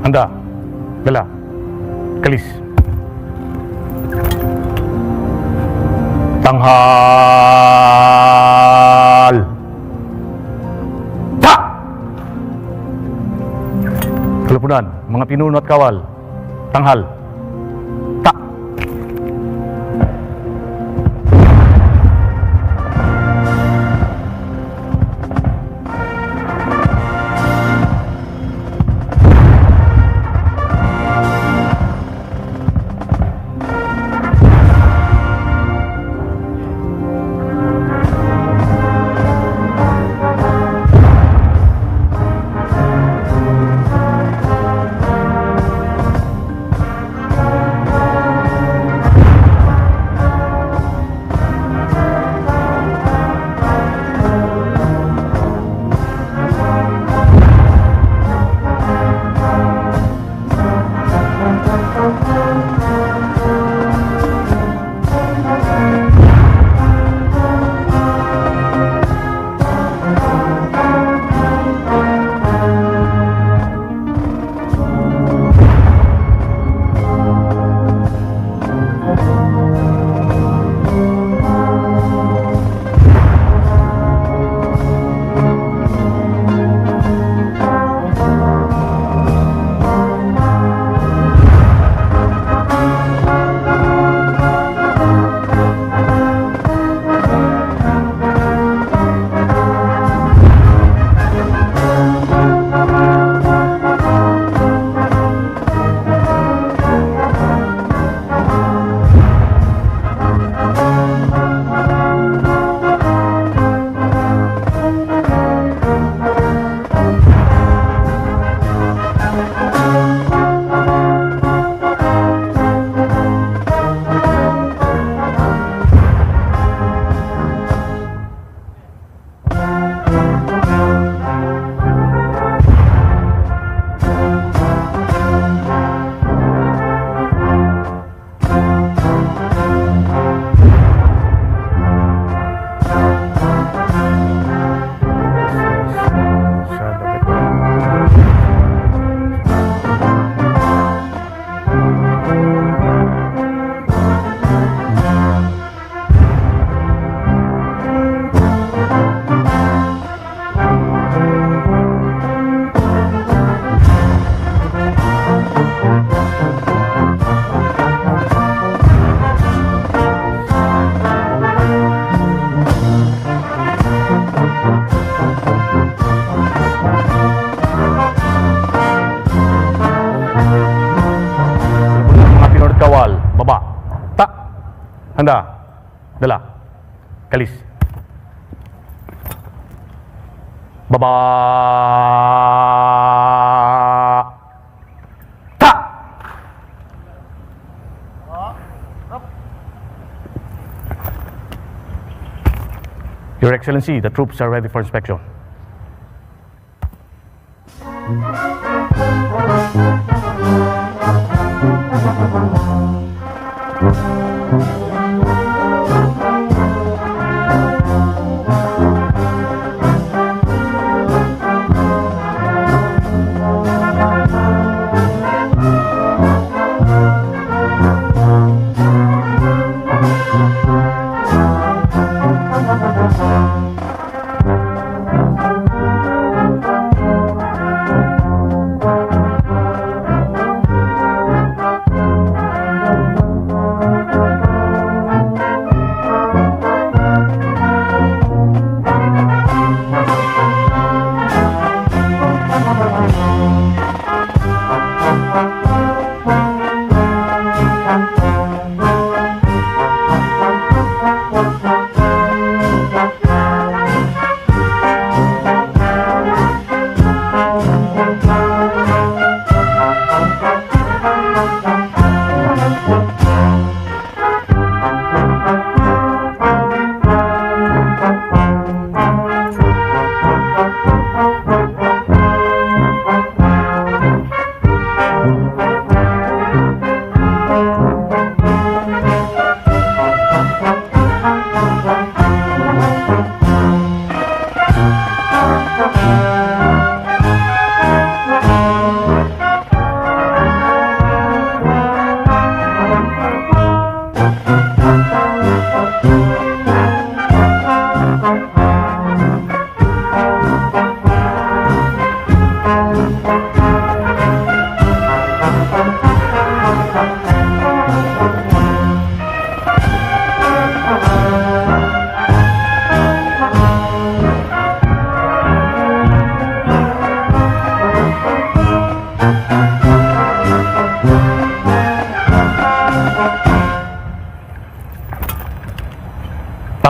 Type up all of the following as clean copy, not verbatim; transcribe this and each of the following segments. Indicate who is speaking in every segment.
Speaker 1: Handa. Dala. Kalis. Tanghal. Ta! Kalapunan, mga pinuno at kawal. Tanghal. Ta! Kawal, baba. Ta. Handa. Dala. Kalis. Baba. Ta. Your Excellency, the troops are ready for inspection.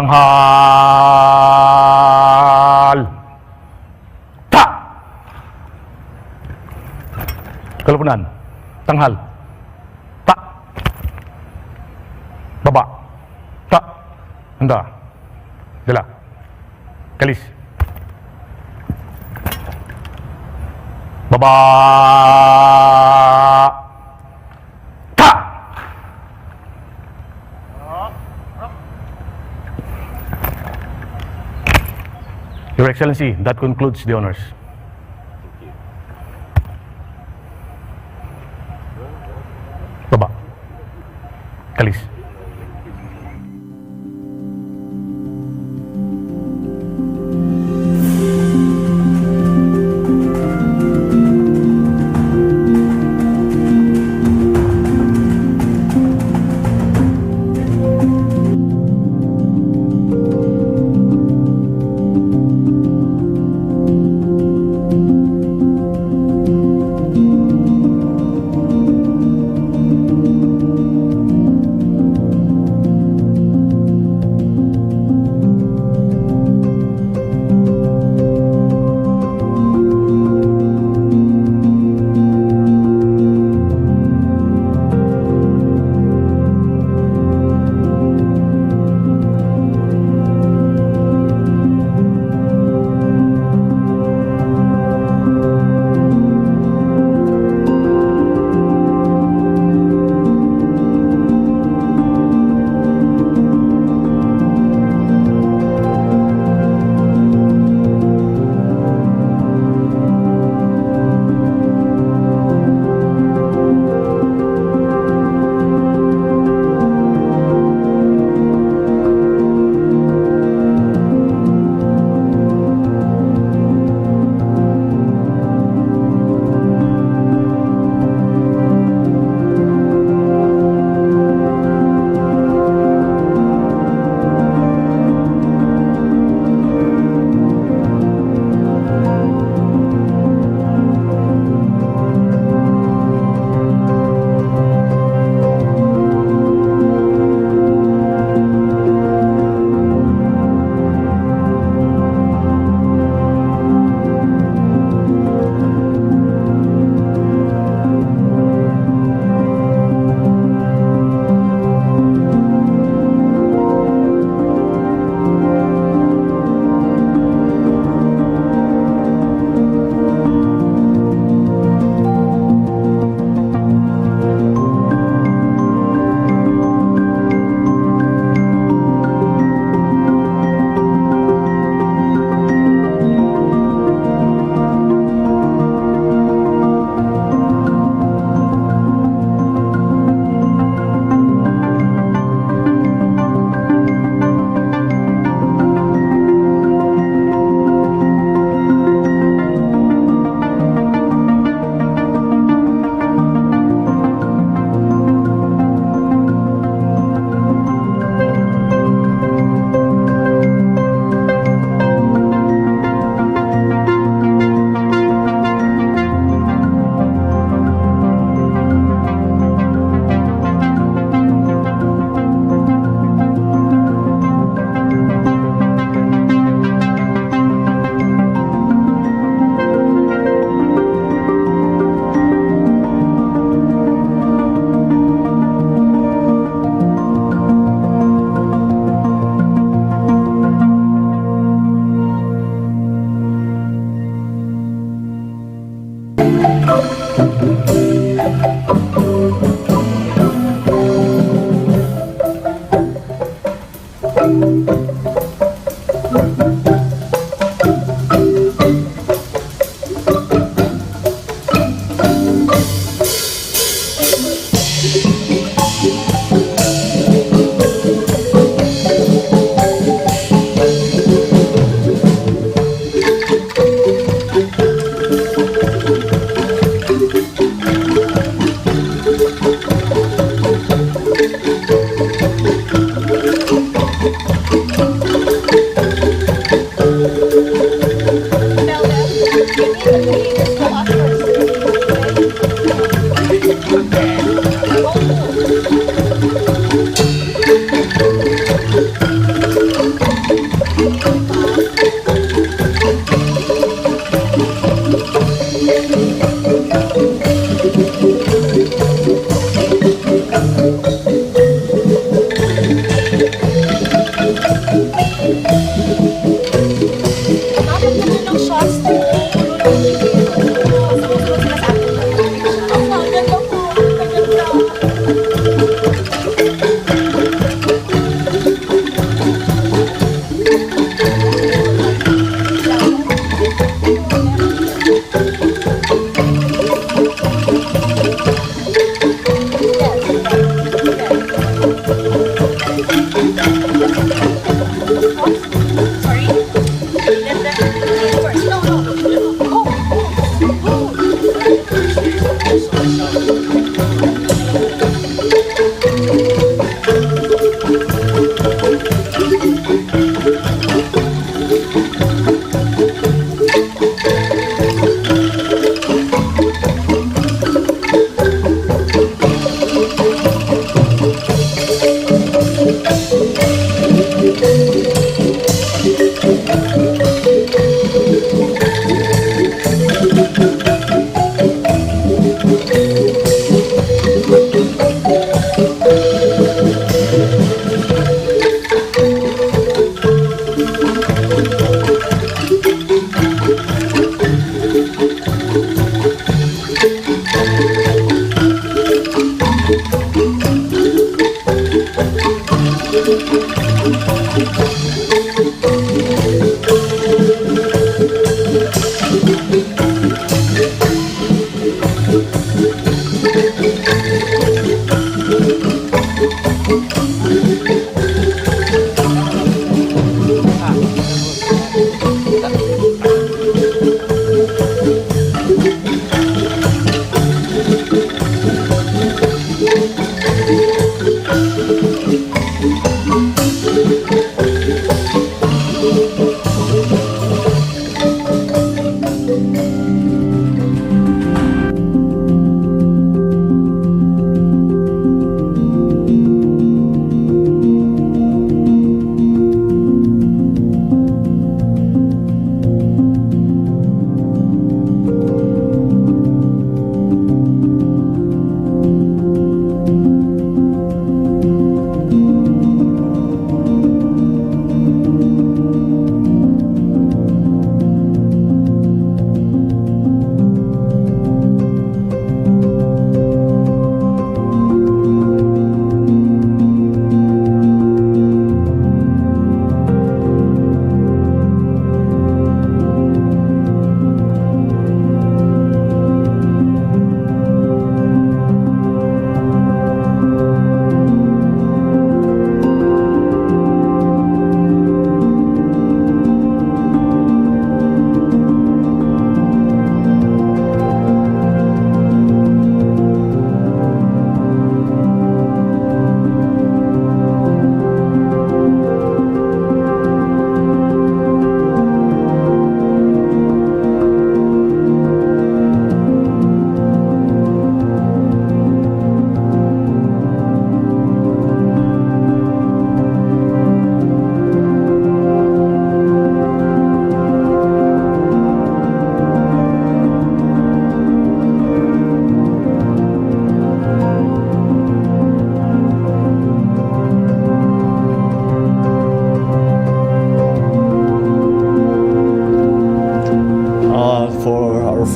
Speaker 1: Tanghal! Ta! Kalapunan. Tanghal. Ta! Baba. Ta! Handa. Dala. Kalis. Baba. Ta! Your Excellency, that concludes the honors. Baba. Kalis.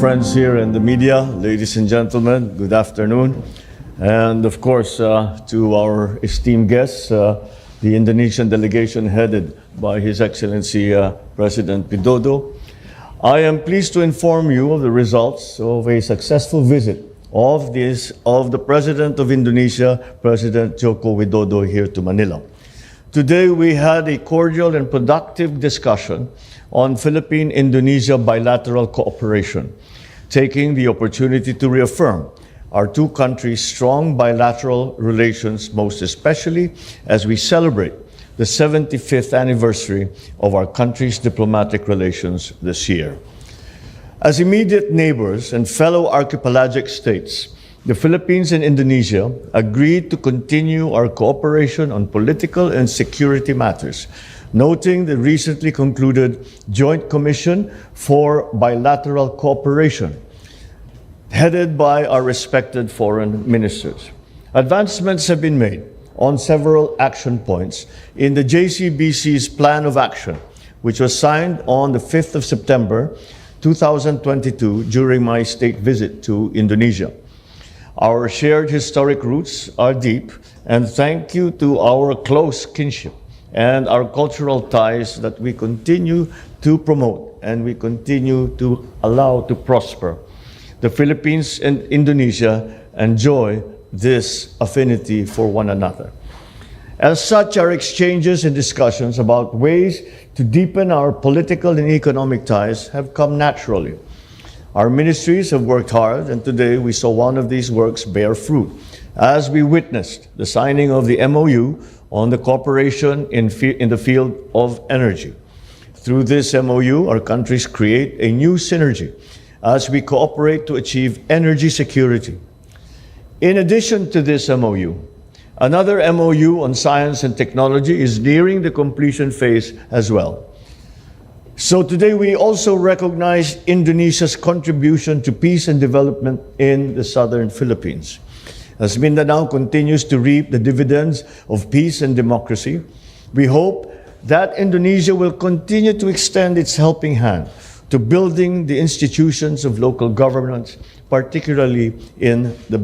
Speaker 2: Friends here in the media, ladies and gentlemen, good afternoon. And of course, to our esteemed guests, the Indonesian delegation headed by His Excellency President Widodo. I am pleased to inform you of the results of a successful visit of the President of Indonesia, President Joko Widodo, here to Manila. Today we had a cordial and productive discussion on Philippine-Indonesia bilateral cooperation, taking the opportunity to reaffirm our two countries' strong bilateral relations, most especially as we celebrate the 75th anniversary of our countries' diplomatic relations this year. As immediate neighbors and fellow archipelagic states, the Philippines and Indonesia agreed to continue our cooperation on political and security matters, noting the recently concluded Joint Commission for Bilateral Cooperation, headed by our respected foreign ministers. Advancements have been made on several action points in the JCBC's Plan of Action, which was signed on the 5th of September 2022 during my state visit to Indonesia. Our shared historic roots are deep, and thank you to our close kinship and our cultural ties that we continue to promote and we continue to allow to prosper. The Philippines and Indonesia enjoy this affinity for one another. As such, our exchanges and discussions about ways to deepen our political and economic ties have come naturally. Our ministries have worked hard, and today we saw one of these works bear fruit as we witnessed the signing of the MOU on the cooperation in the field of energy. Through this MOU, our countries create a new synergy as we cooperate to achieve energy security. In addition to this MOU, another MOU on science and technology is nearing the completion phase as well. So today we also recognize Indonesia's contribution to peace and development in the southern Philippines. As Mindanao continues to reap the dividends of peace and democracy, we hope that Indonesia will continue to extend its helping hand to building the institutions of local governance, particularly in the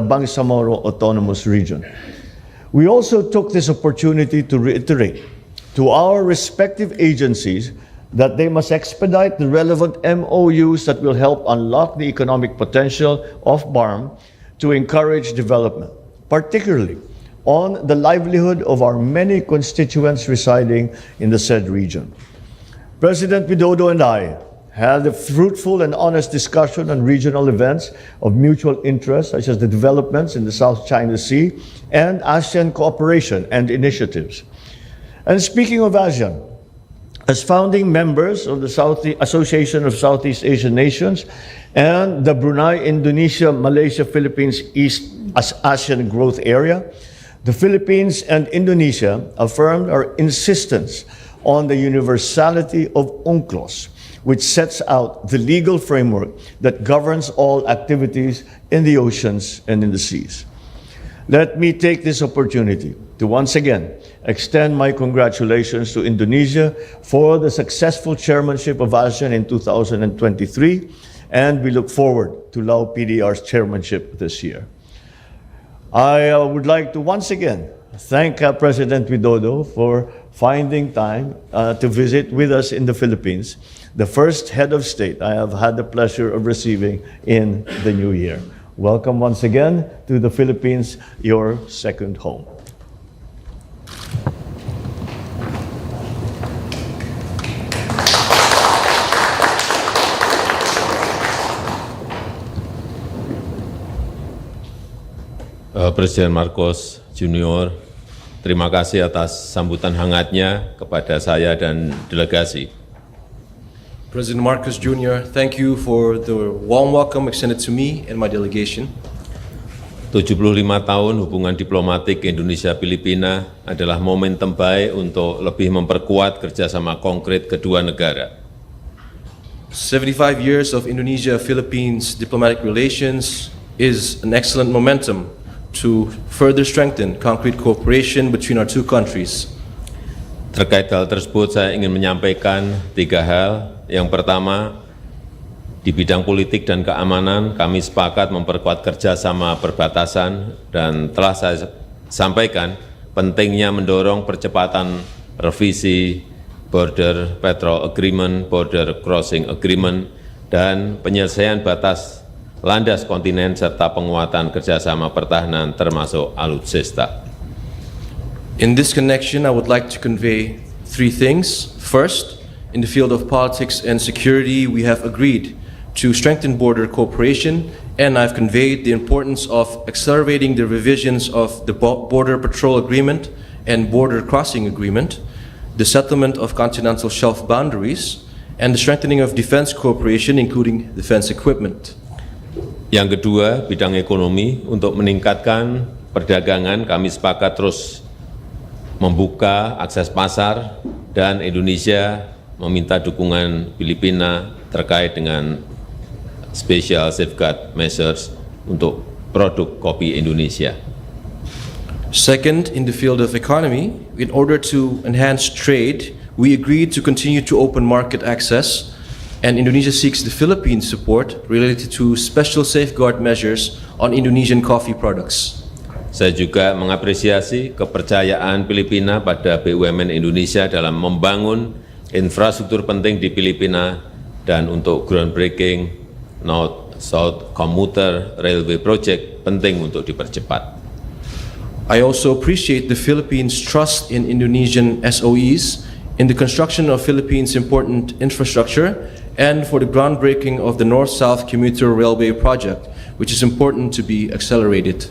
Speaker 2: Bangsamoro Autonomous Region. We also took this opportunity to reiterate to our respective agencies that they must expedite the relevant MOUs that will help unlock the economic potential of BARM to encourage development, particularly on the livelihood of our many constituents residing in the said region. President Widodo and I had a fruitful and honest discussion on regional events of mutual interest, such as the developments in the South China Sea and ASEAN cooperation and initiatives. And speaking of ASEAN, as founding members of the Association of Southeast Asian Nations and the Brunei, Indonesia, Malaysia, Philippines, East ASEAN Growth Area, the Philippines and Indonesia affirmed our insistence on the universality of UNCLOS, which sets out the legal framework that governs all activities in the oceans and in the seas. Let me take this opportunity to once again extend my congratulations to Indonesia for the successful chairmanship of ASEAN in 2023, and we look forward to Lao PDR's chairmanship this year. I would like to once again thank President Widodo for finding time to visit with us in the Philippines, the first head of state I have had the pleasure of receiving in the new year. Welcome once again to the Philippines, your second home.
Speaker 3: Presiden Marcos Junior, terima kasih atas sambutan hangatnya kepada saya dan delegasi.
Speaker 4: President Marcos Jr., thank you for the warm welcome extended to me and my delegation.
Speaker 3: 75 tahun hubungan diplomatik Indonesia-Filipina adalah momentum baik untuk lebih memperkuat kerjasama konkret kedua negara.
Speaker 4: 75 years of Indonesia-Philippines diplomatic relations is an excellent momentum to further strengthen concrete cooperation between our two countries.
Speaker 3: Terkait hal tersebut, saya ingin menyampaikan 3 hal. Yang pertama, di bidang politik dan keamanan, kami sepakat memperkuat kerjasama perbatasan dan telah saya sampaikan pentingnya mendorong percepatan revisi Border Patrol Agreement, Border Crossing Agreement, dan penyelesaian batas landas kontinen serta penguatan kerjasama pertahanan termasuk alutsista.
Speaker 4: In this connection, I would like to convey 3 things. First, in the field of politics and security, we have agreed to strengthen border cooperation, and I've conveyed the importance of accelerating the revisions of the Border Patrol Agreement and Border Crossing Agreement, the settlement of continental shelf boundaries, and the strengthening of defense cooperation, including defense equipment.
Speaker 3: Yang kedua, bidang ekonomi. Untuk meningkatkan perdagangan, kami sepakat terus membuka akses pasar, dan Indonesia meminta dukungan Filipina terkait dengan special safeguard measures untuk produk kopi Indonesia.
Speaker 4: Second, in the field of economy, in order to enhance trade, we agreed to continue to open market access, and Indonesia seeks the Philippines' support related to special safeguard measures on Indonesian coffee products.
Speaker 3: Saya juga mengapresiasi kepercayaan Filipina pada BUMN Indonesia dalam membangun infrastruktur penting di Filipina dan untuk groundbreaking North-South Commuter Railway Project penting untuk dipercepat.
Speaker 4: I also appreciate the Philippines' trust in Indonesian SOEs in the construction of Philippines' important infrastructure and for the groundbreaking of the North-South Commuter Railway Project, which is important to be accelerated.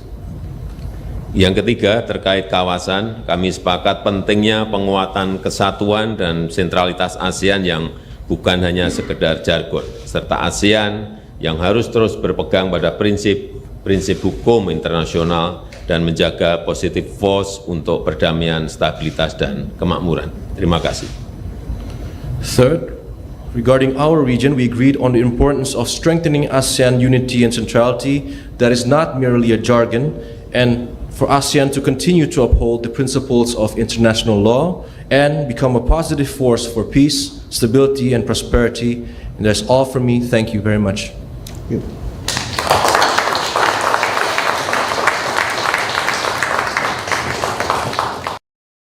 Speaker 3: Yang ketiga, terkait kawasan, kami sepakat pentingnya penguatan kesatuan dan sentralitas ASEAN yang bukan hanya sekedar jargon, serta ASEAN yang harus terus berpegang pada prinsip hukum internasional dan menjaga positive force untuk perdamaian, stabilitas, dan kemakmuran. Terima kasih.
Speaker 4: Third, regarding our region, we agreed on the importance of strengthening ASEAN unity and centrality that is not merely a jargon, and for ASEAN to continue to uphold the principles of international law and become a positive force for peace, stability, and prosperity. And that's all from me. Thank you very much.
Speaker 2: Thank you.